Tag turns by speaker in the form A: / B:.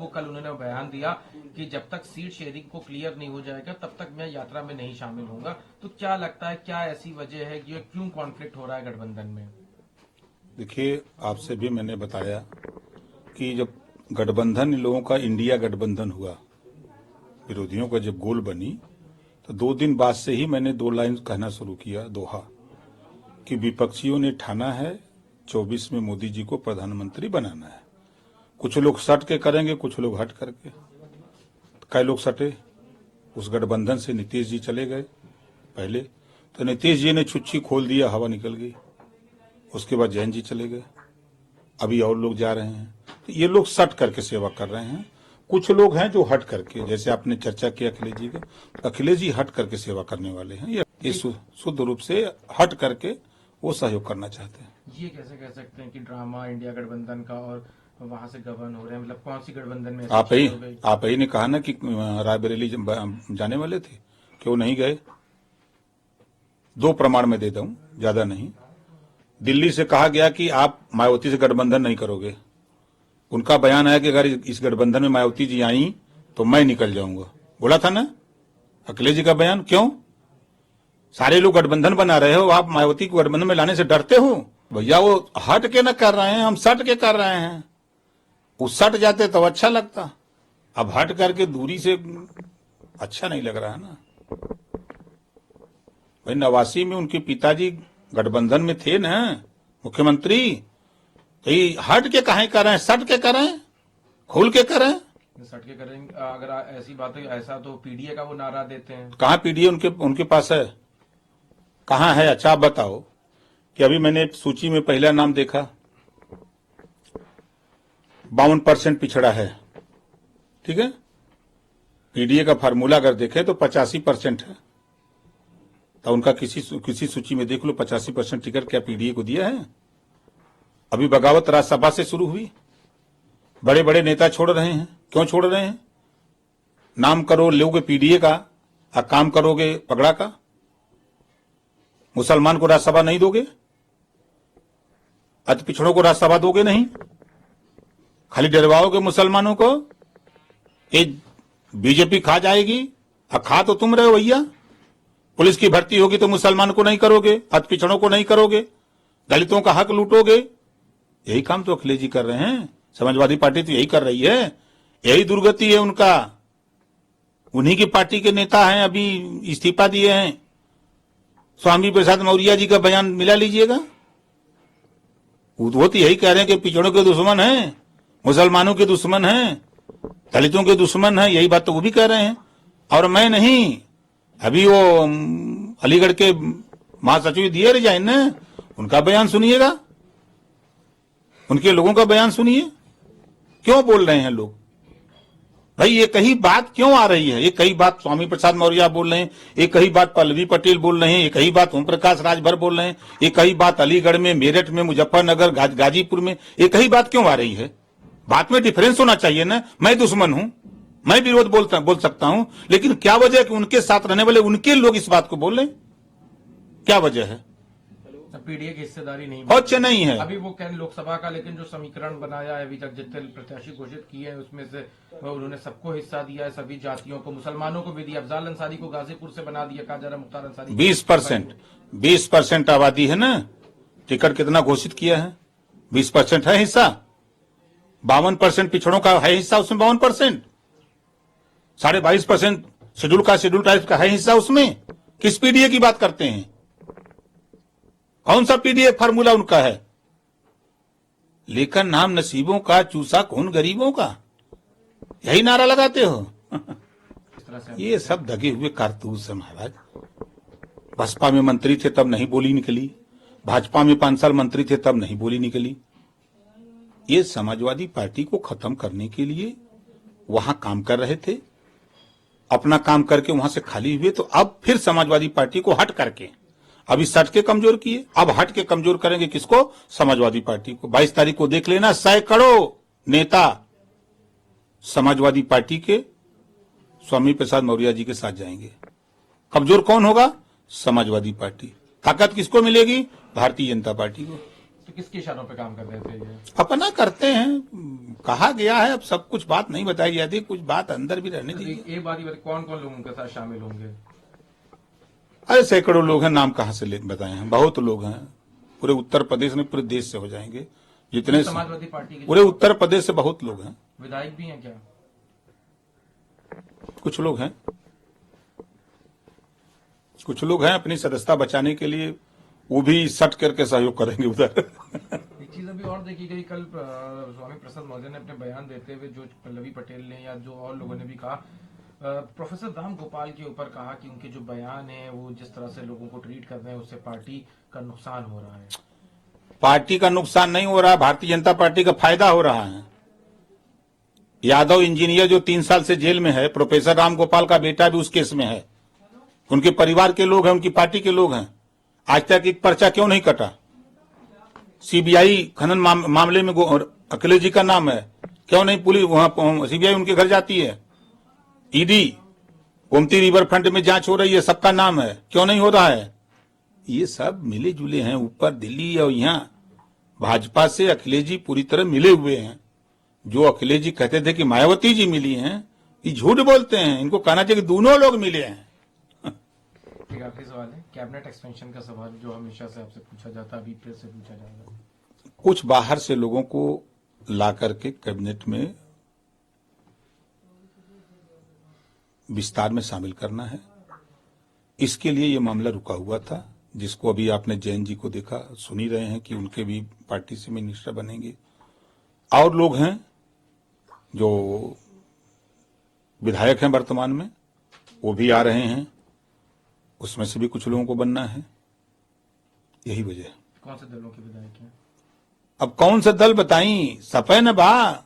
A: वो कल उन्होंने बयान दिया कि जब तक सीट शेयरिंग को क्लियर नहीं हो जाएगा तब तक मैं यात्रा में नहीं शामिल होऊंगा। तो क्या लगता है, क्या ऐसी वजह है कि क्यों कॉन्फ्लिक्ट हो रहा है गठबंधन में?
B: देखिए, आपसे भी मैंने बताया कि जब गठबंधन इन लोगों का इंडिया गठबंधन हुआ, विरोधियों का जब गोल बनी, तो 2 दिन बाद से ही मैंने 2 लाइन कहना शुरू किया दोहा कि विपक्षियों ने ठाना है 24 में मोदी जी को प्रधानमंत्री बनाना है। कुछ लोग सट के करेंगे, कुछ लोग हट करके। कई लोग सटे, उस गठबंधन से नीतीश जी चले गए पहले, तो नीतीश जी ने छुच्छी खोल दिया, हवा निकल गई। उसके बाद जैन जी चले गए, अभी और लोग जा रहे हैं। तो ये लोग सट करके सेवा कर रहे हैं। कुछ लोग हैं जो हट करके, जैसे आपने चर्चा की अखिलेश जी का, अखिलेश जी हट करके सेवा करने वाले हैं। ये शुद्ध रूप से हट करके वो सहयोग करना चाहते हैं।
A: ये कैसे कह सकते हैं कि ड्रामा इंडिया गठबंधन का और वहां से गवर्न हो रहे हैं? मतलब कौन सी गठबंधन में
B: आप ही ने कहा ना कि रायबरेली जाने वाले थे, क्यों नहीं गए? 2 प्रमाण में देता हूं, ज्यादा नहीं। दिल्ली से कहा गया कि आप मायावती से गठबंधन नहीं करोगे। उनका बयान आया कि अगर इस गठबंधन में मायावती जी आई तो मैं निकल जाऊंगा। बोला था ना अखिलेश जी का बयान। क्यों? सारे लोग गठबंधन बना रहे हो, आप मायावती को गठबंधन में लाने से डरते हो? भैया वो हट के न कर रहे हैं, हम सट के कर रहे हैं। वो सट जाते तो अच्छा लगता, अब हट करके दूरी से अच्छा नहीं लग रहा है ना। भाई 89 में उनके पिताजी गठबंधन में थे ना मुख्यमंत्री, तो ये हट के काहे कर रहे हैं? सट के करें, खुल के करें।
A: सट के करेंगे अगर ऐसी बात है, ऐसा तो पीडीए का वो नारा देते हैं।
B: कहाँ पीडीए उनके पास है? कहाँ है? अच्छा आप बताओ कि अभी मैंने सूची में पहला नाम देखा, 52% पिछड़ा है, ठीक है। पीडीए का फार्मूला अगर देखें तो 85% है। तो उनका किसी सूची में देख लो, 85% टिकट क्या पीडीए को दिया है? अभी बगावत राज्यसभा से शुरू हुई, बड़े बड़े नेता छोड़ रहे हैं। क्यों छोड़ रहे हैं? नाम करो लोगे पीडीए का और काम करोगे पगड़ा का। मुसलमान को राज्यसभा नहीं दोगे, अति पिछड़ों को राज्यसभा दोगे नहीं, खाली डरवाओगे मुसलमानों को। एक बीजेपी खा जाएगी, और खा तो तुम रहे हो भैया। पुलिस की भर्ती होगी तो मुसलमान को नहीं करोगे, अति पिछड़ों को नहीं करोगे, दलितों का हक लूटोगे। यही काम तो अखिलेश जी कर रहे हैं, समाजवादी पार्टी तो यही कर रही है, यही दुर्गति है उनका। उन्हीं की पार्टी के नेता हैं, अभी इस्तीफा दिए हैं। स्वामी प्रसाद मौर्य जी का बयान मिला लीजिएगा, वो तो यही कह रहे हैं कि पिछड़ों के दुश्मन हैं, मुसलमानों के दुश्मन हैं, दलितों के दुश्मन हैं। यही बात तो वो भी कह रहे हैं, और मैं नहीं। अभी वो अलीगढ़ के महासचिव दिए रिजाइन ने, उनका बयान सुनिएगा, उनके लोगों का बयान सुनिए। क्यों बोल रहे हैं लोग? भाई ये कही बात क्यों आ रही है? ये कही बात स्वामी प्रसाद मौर्य बोल रहे हैं, एक कही बात पल्लवी पटेल बोल रहे हैं, एक कही बात ओम प्रकाश राजभर बोल रहे हैं, एक कही बात अलीगढ़ में, मेरठ में, मुजफ्फरनगर, गाजीपुर में, एक कही बात क्यों आ रही है? बात में डिफरेंस होना चाहिए ना। मैं दुश्मन हूं, मैं विरोध बोल सकता हूं, लेकिन क्या वजह है कि उनके साथ रहने वाले उनके लोग इस बात को बोल रहे हैं? क्या वजह है?
A: पीडीए की हिस्सेदारी
B: नहीं है
A: अभी वो कह लोकसभा का, लेकिन जो समीकरण बनाया है अभी तक जितने प्रत्याशी घोषित किए हैं उसमें से उन्होंने सबको हिस्सा दिया है, सभी जातियों को, मुसलमानों को भी दिया। अफजाल अंसारी को गाजीपुर से बना दिया, कहा जा रहा मुख्तार अंसारी
B: 20% आबादी है ना, टिकट कितना घोषित किया है? 20% है हिस्सा। 52% पिछड़ों का है हिस्सा, उसमें 52%, 22.5% शेड्यूल ट्राइब का है हिस्सा उसमें। किस पीडीए की बात करते हैं? कौन सा पीडीए फार्मूला उनका है? लेकर नाम नसीबों का, चूसा खून गरीबों का, यही नारा लगाते हो। ये सब दगे हुए कारतूस है महाराज। बसपा में मंत्री थे तब नहीं बोली निकली, भाजपा में 5 साल मंत्री थे तब नहीं बोली निकली। ये समाजवादी पार्टी को खत्म करने के लिए वहां काम कर रहे थे, अपना काम करके वहां से खाली हुए, तो अब फिर समाजवादी पार्टी को हट करके अभी सट के कमजोर किए, अब हट के कमजोर करेंगे किसको? समाजवादी पार्टी को। 22 तारीख को देख लेना, सैकड़ों नेता समाजवादी पार्टी के स्वामी प्रसाद मौर्य जी के साथ जाएंगे। कमजोर कौन होगा? समाजवादी पार्टी। ताकत किसको मिलेगी? भारतीय जनता पार्टी को।
A: तो किसके इशारों पे काम कर रहे थे ये?
B: अपना करते हैं, कहा गया है, अब सब कुछ बात नहीं बताई जाती, कुछ बात अंदर भी रहने दीजिए।
A: एक बात ही बताइए, कौन कौन लोग उनके साथ शामिल होंगे?
B: अरे सैकड़ों लोग हैं, नाम कहाँ से बताए हैं, बहुत लोग हैं, पूरे उत्तर प्रदेश में, पूरे देश से हो जाएंगे जितने,
A: समाजवादी पार्टी के
B: पूरे उत्तर प्रदेश से बहुत लोग हैं।
A: विधायक भी हैं क्या?
B: कुछ लोग हैं, कुछ लोग हैं अपनी सदस्यता बचाने के लिए, वो भी सट करके सहयोग करेंगे उधर।
A: एक चीज अभी और देखी गई, कल स्वामी प्रसाद मौर्य ने अपने बयान देते हुए, जो पल्लवी पटेल ने या जो और लोगों ने भी कहा, प्रोफेसर राम गोपाल के ऊपर कहा कि उनके जो बयान है वो जिस तरह से लोगों को ट्रीट कर रहे हैं उससे पार्टी का नुकसान हो रहा है।
B: पार्टी का नुकसान नहीं हो रहा, भारतीय जनता पार्टी का फायदा हो रहा है। यादव इंजीनियर जो 3 साल से जेल में है, प्रोफेसर राम गोपाल का बेटा भी उस केस में है, उनके परिवार के लोग हैं, उनकी पार्टी के लोग हैं। आज तक एक पर्चा क्यों नहीं कटा? सीबीआई खनन मामले में अखिलेश जी का नाम है, क्यों नहीं पुलिस वहां सीबीआई उनके घर जाती है? ईडी गोमती रिवर फ्रंट में जांच हो रही है, सबका नाम है, क्यों नहीं हो रहा है? ये सब मिले जुले हैं, ऊपर दिल्ली और यहाँ भाजपा से अखिलेश जी पूरी तरह मिले हुए हैं। जो अखिलेश जी कहते थे कि मायावती जी मिली हैं, ये झूठ बोलते हैं, इनको कहना चाहिए कि दोनों लोग मिले हैं।
A: एक आखिरी सवाल है, कैबिनेट एक्सपेंशन का सवाल जो हमेशा से आपसे पूछा जाता है, अभी फिर से पूछा जाएगा।
B: कुछ बाहर से लोगों को ला करके कैबिनेट में विस्तार में शामिल करना है, इसके लिए ये मामला रुका हुआ था, जिसको अभी आपने जैन जी को देखा, सुन ही रहे हैं कि उनके भी पार्टी से मिनिस्टर बनेंगे। और लोग हैं जो विधायक हैं वर्तमान में, वो भी आ रहे हैं, उसमें से भी कुछ लोगों को बनना है, यही वजह है।
A: कौन से दलों के विधायक हैं?
B: अब कौन सा दल बताई, सपे न बा